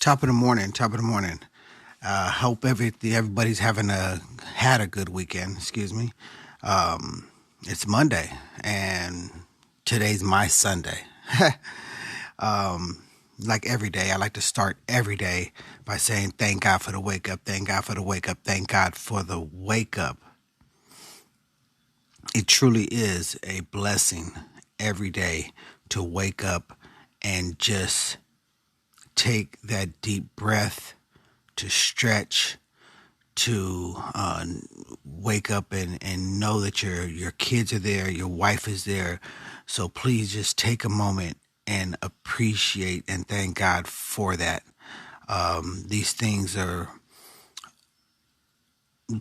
Top of the morning. Top of the morning. Hope everybody's had a good weekend. Excuse me. It's Monday, and today's my Sunday. Like every day, I like to start every day by saying, "Thank God for the wake up. Thank God for the wake up. Thank God for the wake up." It truly is a blessing every day to wake up and just take that deep breath, to stretch, to wake up and know that your kids are there, your wife is there. So please just take a moment and appreciate and thank God for that. These things are,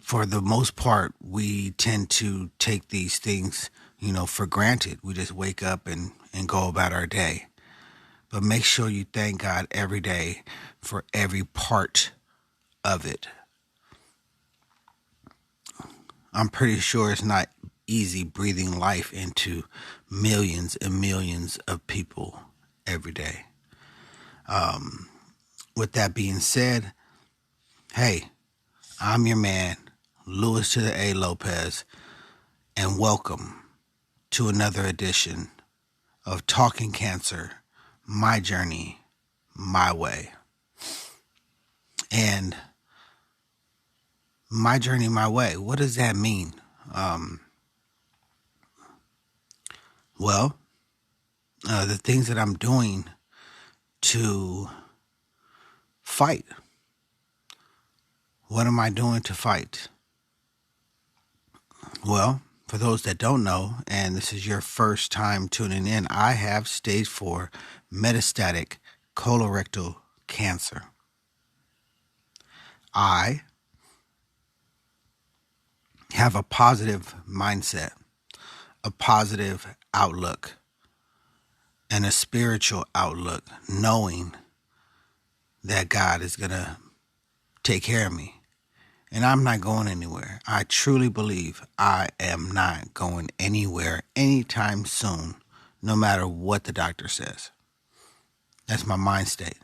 for the most part, we tend to take these things, for granted. We just wake up and go about our day. But make sure you thank God every day for every part of it. I'm pretty sure it's not easy breathing life into millions and millions of people every day. With that being said, hey, I'm your man, Louis to the A. Lopez, and welcome to another edition of Talking Cancer, My Journey, My Way. And my journey, my way, what does that mean? Well, the things that I'm doing to fight. What am I doing to fight? Well, for those that don't know, and this is your first time tuning in, I have stage 4 metastatic colorectal cancer. I have a positive mindset, a positive outlook, and a spiritual outlook, knowing that God is going to take care of me. And I'm not going anywhere. I truly believe I am not going anywhere anytime soon, no matter what the doctor says. That's my mind state.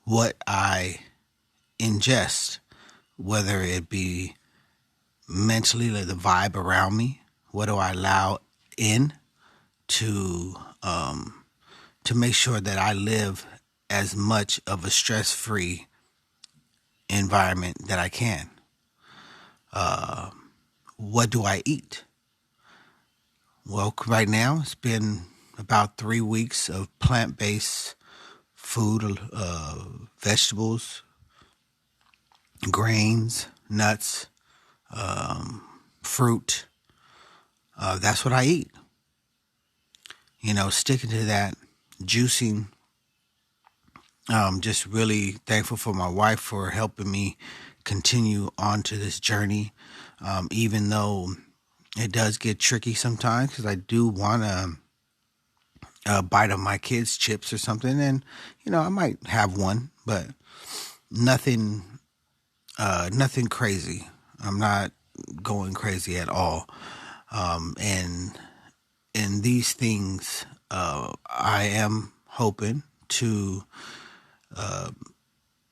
What I ingest, whether it be mentally, like the vibe around me, what do I allow in to make sure that I live as much of a stress-free environment that I can. What do I eat? Well, right now it's been about 3 weeks of plant-based food, vegetables, grains, nuts, fruit. That's what I eat. Sticking to that, juicing. Just really thankful for my wife for helping me continue on to this journey, even though it does get tricky sometimes, because I do want a bite of my kids' chips or something, and I might have one, but nothing crazy. I'm not going crazy at all, and in these things, I am hoping to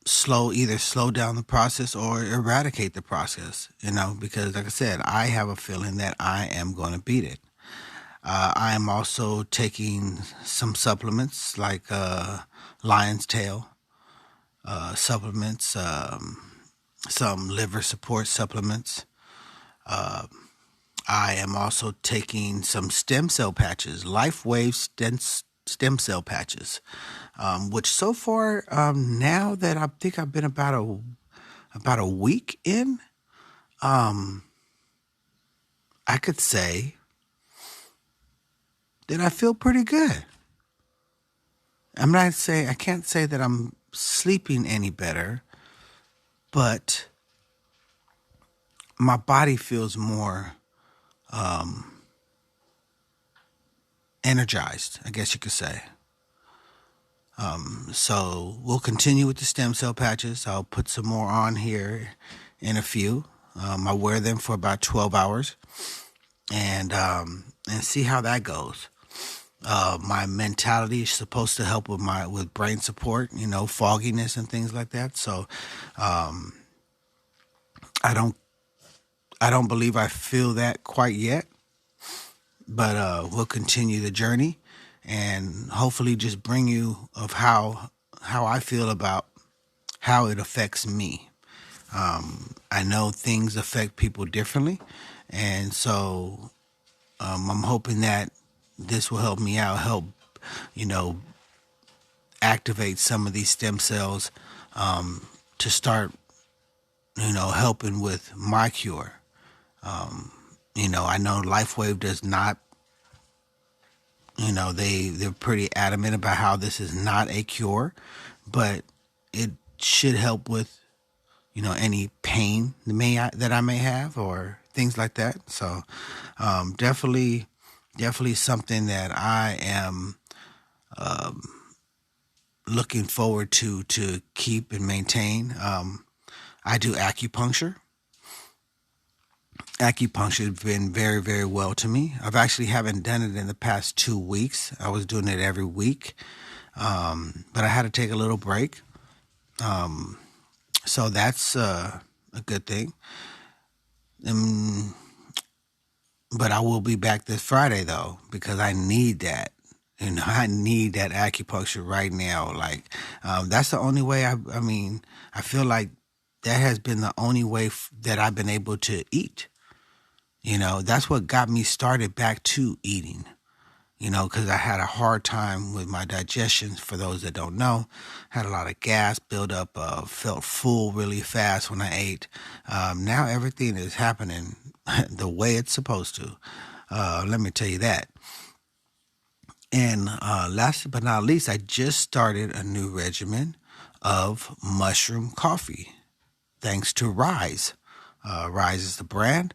slow down the process or eradicate the process, because like I said, I have a feeling that I am going to beat it. I am also taking some supplements like Lion's Tail supplements, some liver support supplements. I am also taking some stem cell patches, LifeWave stem cell patches, which so far, now that I think I've been about a week in, I could say that I feel pretty good. I can't say that I'm sleeping any better, but my body feels more energized, I guess you could say. So we'll continue with the stem cell patches. I'll put some more on here in a few. I wear them for about 12 hours and see how that goes. My mentality is supposed to help with my with brain support, fogginess and things like that. So I don't I don't believe I feel that quite yet, but we'll continue the journey and hopefully just bring you of how I feel about how it affects me. I know things affect people differently, and so I'm hoping that this will help me out, help you know activate some of these stem cells to start helping with my cure. I know LifeWave does not. They're pretty adamant about how this is not a cure, but it should help with any pain that I may have or things like that. So definitely something that I am looking forward to keep and maintain. I do acupuncture. Acupuncture has been very, very well to me. I've actually haven't done it in the past 2 weeks. I was doing it every week, but I had to take a little break. So that's a good thing. Um, but I will be back this Friday though because I need that. I need that acupuncture right now. Like that's the only way. I mean, I feel like that has been the only way that I've been able to eat. That's what got me started back to eating. Because I had a hard time with my digestion. For those that don't know, had a lot of gas buildup, felt full really fast when I ate. Now everything is happening the way it's supposed to. Let me tell you that. And last but not least, I just started a new regimen of mushroom coffee, thanks to Rise. Rise is the brand,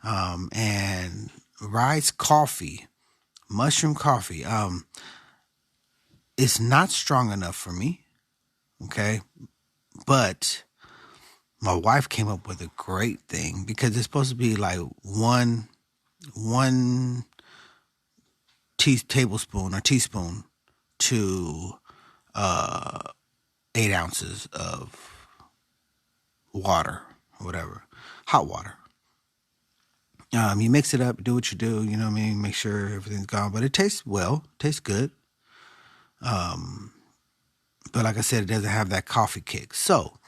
and Rise Coffee, mushroom coffee. It's not strong enough for me, okay? But my wife came up with a great thing because it's supposed to be like one tablespoon or teaspoon to 8 ounces of water or whatever, hot water. You mix it up, do what you do, you know what I mean? Make sure everything's gone, but it tastes well, tastes good. But like I said, it doesn't have that coffee kick. So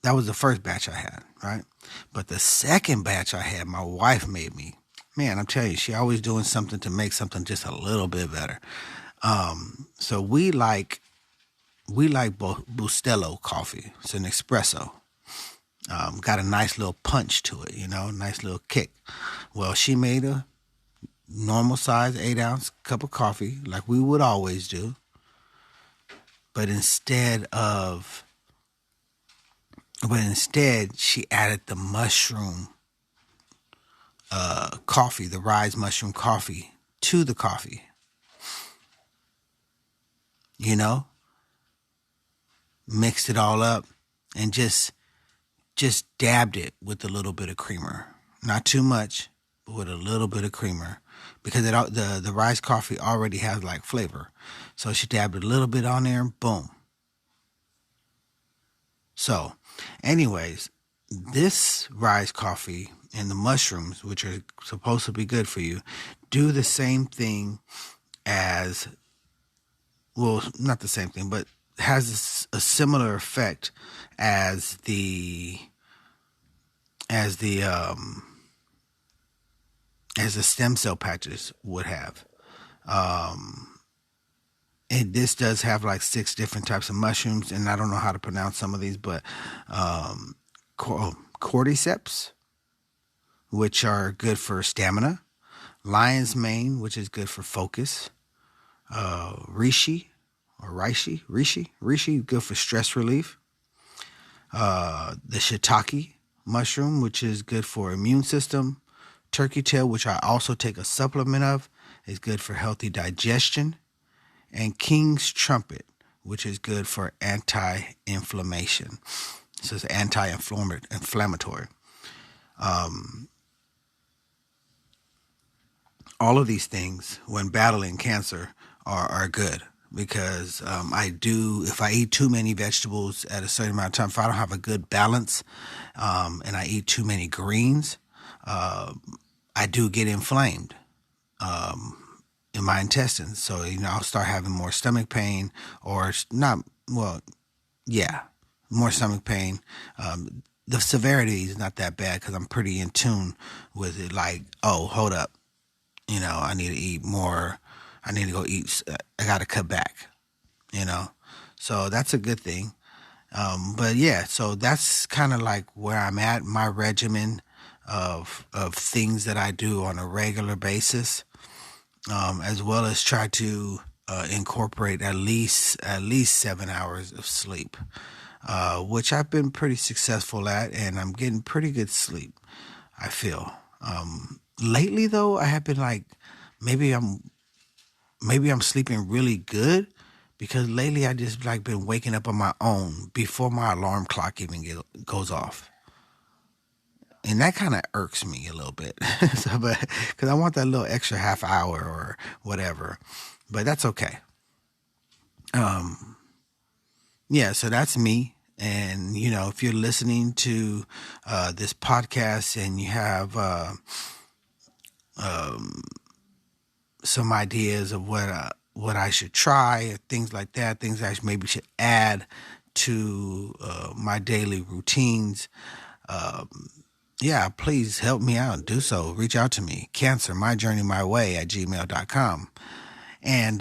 that was the first batch I had, right? But the second batch I had, my wife made me. Man, I'm telling you, she always doing something to make something just a little bit better. So we like Bustelo coffee. It's an espresso. Got a nice little punch to it, nice little kick. Well, she made a normal size 8 ounce cup of coffee like we would always do. But instead she added the mushroom coffee, the Rise mushroom coffee to the coffee. You know, mixed it all up and just dabbed it with a little bit of creamer. Not too much, but with a little bit of creamer because the Rise coffee already has like flavor. So she dabbed a little bit on there and boom. So, anyways, this Rise coffee and the mushrooms, which are supposed to be good for you, do the same thing as, well, not the same thing, but has a similar effect as as the um as the stem cell patches would have. And this does have like 6 different types of mushrooms, and I don't know how to pronounce some of these, but um, cordyceps, which are good for stamina, lion's mane, which is good for focus, reishi, good for stress relief, the shiitake mushroom, which is good for immune system, turkey tail, which I also take a supplement of, is good for healthy digestion, and king's trumpet, which is good for anti-inflammation. So it's anti-inflammatory. All of these things, when battling cancer, are good because I do, if I eat too many vegetables at a certain amount of time, if I don't have a good balance and I eat too many greens, uh, I do get inflamed in my intestines. So, I'll start having more stomach pain or not, well, yeah, more stomach pain. The severity is not that bad because I'm pretty in tune with it. Like, oh, hold up, I need to eat more. I need to go eat. I got to cut back. You know, so that's a good thing. But yeah, so that's kind of like where I'm at. My regimen of things that I do on a regular basis, as well as try to incorporate at least 7 hours of sleep, which I've been pretty successful at, and I'm getting pretty good sleep. I feel. Lately, though, I have been like, maybe I'm maybe I'm sleeping really good because lately I just like been waking up on my own before my alarm clock even goes off, and that kind of irks me a little bit. So, but because I want that little extra half hour or whatever, but that's okay. Um, yeah, so that's me. And if you're listening to this podcast and you have some ideas of what I should try, or things like that, things I maybe should add to my daily routines. Yeah, please help me out. Do so. Reach out to me. Cancer, my journey, my way at gmail.com. And,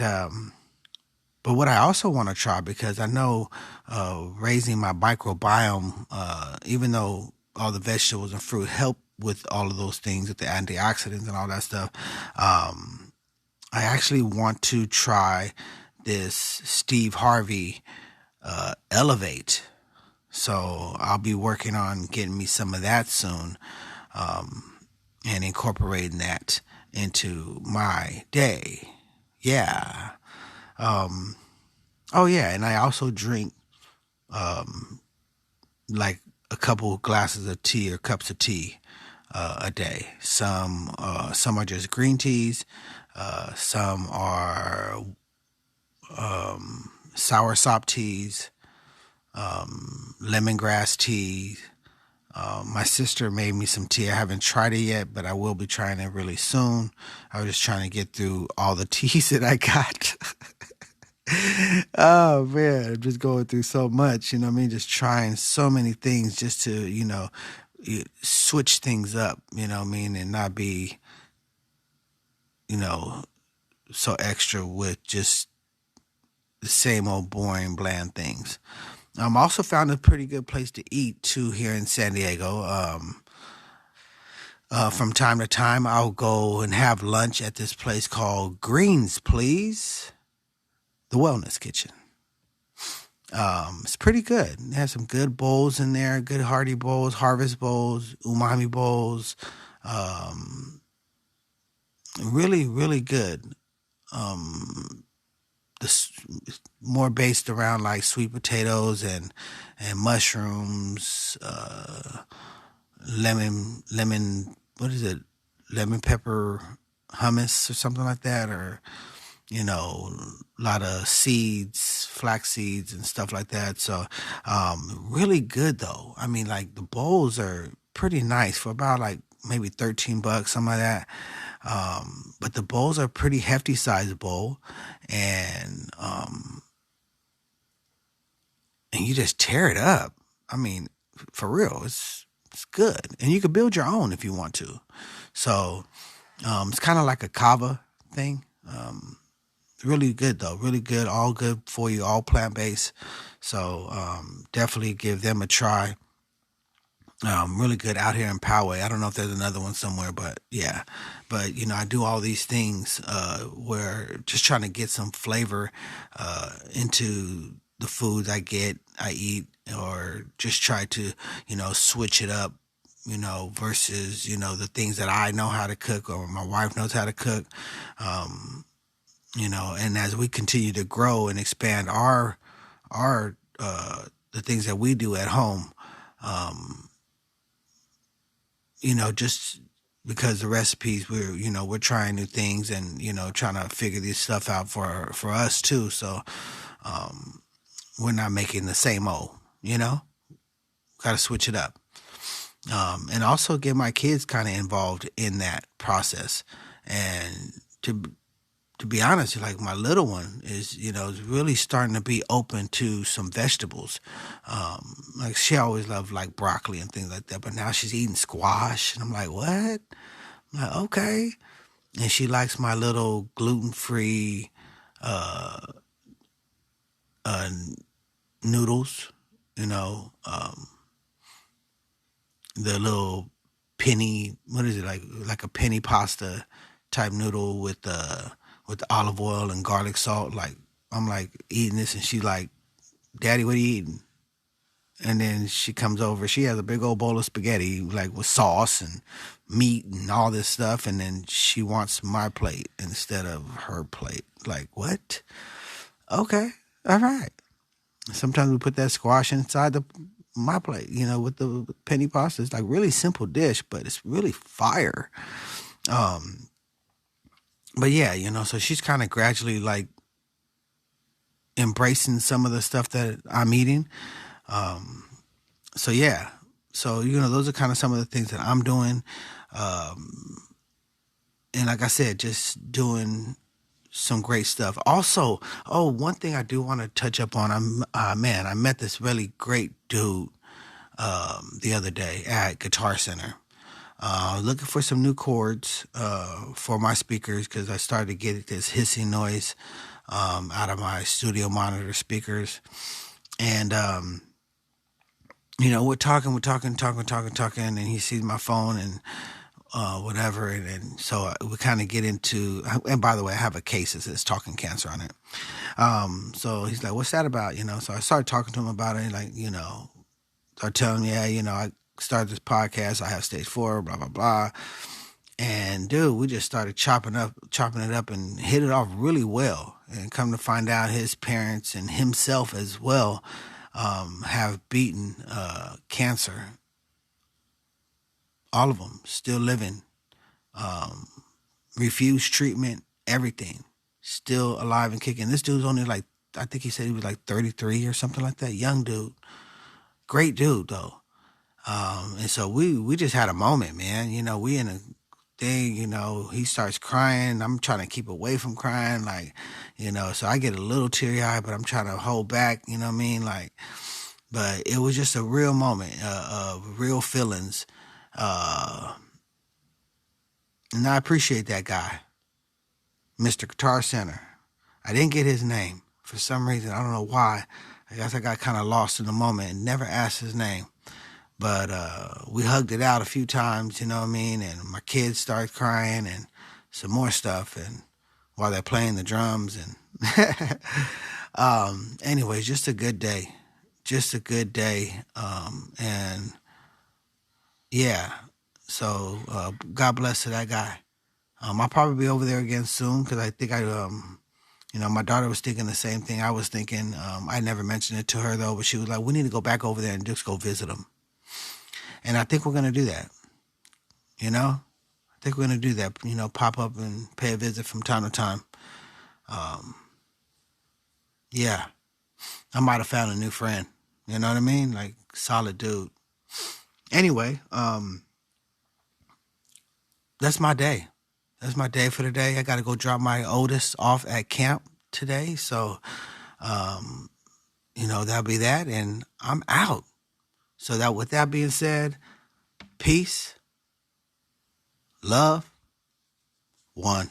but what I also want to try, because I know raising my microbiome, even though all the vegetables and fruit help with all of those things, with the antioxidants and all that stuff, I actually want to try this Steve Harvey Elevate. So I'll be working on getting me some of that soon, and incorporating that into my day. Yeah. Um, oh, yeah. And I also drink like a couple glasses of tea or cups of tea a day. Some are just green teas. Some are sour sop teas, lemongrass tea. My sister made me some tea. I haven't tried it yet, but I will be trying it really soon. I was just trying to get through all the teas that I got. Oh man, I'm just going through so much, what I mean? Just trying so many things just to, switch things up, what I mean? And not be, you know, so extra with just the same old boring, bland things. Also found a pretty good place to eat too here in San Diego. From time to time, I'll go and have lunch at this place called Greens Please, the Wellness Kitchen. It's pretty good. It has some good bowls in there, good hearty bowls, harvest bowls, umami bowls. Um, Really, really good. Um, this more based around like sweet potatoes and mushrooms, lemon, what is it, lemon pepper hummus or something like that, or a lot of seeds, flax seeds and stuff like that. So really good though. I mean, like the bowls are pretty nice for about like maybe $13, something like that. But the bowls are pretty hefty sized bowl, and and you just tear it up. I mean, for real, it's good, and you can build your own if you want to. So it's kind of like a kava thing. Really good though, really good, all good for you, all plant based. So definitely give them a try. Really good out here in Poway. I don't know if there's another one somewhere, but yeah. But I do all these things where just trying to get some flavor into the foods I eat, or just try to switch it up. Versus the things that I know how to cook or my wife knows how to cook. Um, and as we continue to grow and expand our the things that we do at home, um, just because the recipes we're trying new things and trying to figure this stuff out for us too. So we're not making the same old. You know, got to switch it up. And also get my kids kind of involved in that process. And to be honest, like my little one is really starting to be open to some vegetables. Like she always loved like broccoli and things like that, but now she's eating squash, and I'm like, what? I'm like, okay. And she likes my little gluten-free uh, uh, noodles. You know, the little penny, what is it, like a penny pasta type noodle with the olive oil and garlic salt. Like I'm like eating this, and she like, Daddy, what are you eating? And then she comes over. She has a big old bowl of spaghetti, like with sauce and meat and all this stuff. And then she wants my plate instead of her plate. Like, what? Okay, all right. Sometimes we put that squash inside the my plate, with the penny pasta. It's like really simple dish, but it's really fire. Um, but yeah, so she's kind of gradually like embracing some of the stuff that I'm eating. Um, so yeah, so those are kind of some of the things that I'm doing. Um, and like I said, just doing some great stuff. Also, oh, one thing I do want to touch up on. Man, I met this really great dude the other day at Guitar Center. Looking for some new chords for my speakers because I started to get this hissing noise out of my studio monitor speakers. And, we're talking, and he sees my phone and whatever. And so we kind of get into, and by the way, I have a case that says Talking Cancer on it. So he's like, what's that about? So I started talking to him about it, like, start telling me, yeah, I started this podcast. I have stage 4, blah, blah, blah. And dude, we just started chopping it up and hit it off really well. And come to find out his parents and himself as well have beaten cancer. All of them still living, um, refused treatment, everything. Still alive and kicking. This dude's only like, I think he said he was like 33 or something like that. Young dude. Great dude though. And so we just had a moment, man. We in a thing, he starts crying. I'm trying to keep away from crying, like, so I get a little teary eyed, but I'm trying to hold back, you know what I mean? Like, but it was just a real moment of real feelings. Uh, and I appreciate that guy, Mr. Guitar Center. I didn't get his name for some reason. I don't know why. I guess I got kind of lost in the moment and never asked his name. But we hugged it out a few times, you know what I mean? And my kids started crying and some more stuff, and while they're playing the drums. And anyways, just a good day. Just a good day. And yeah, so God bless to that guy. I'll probably be over there again soon because I think my daughter was thinking the same thing I was thinking. I never mentioned it to her though, but she was like, we need to go back over there and just go visit him. And I think we're going to do that. I think we're going to do that, pop up and pay a visit from time to time. Yeah, I might have found a new friend. You know what I mean? Like, solid dude. Anyway, that's my day. That's my day for today. I got to go drop my oldest off at camp today. So, that'll be that. And I'm out. So that, with that being said, peace, love, one.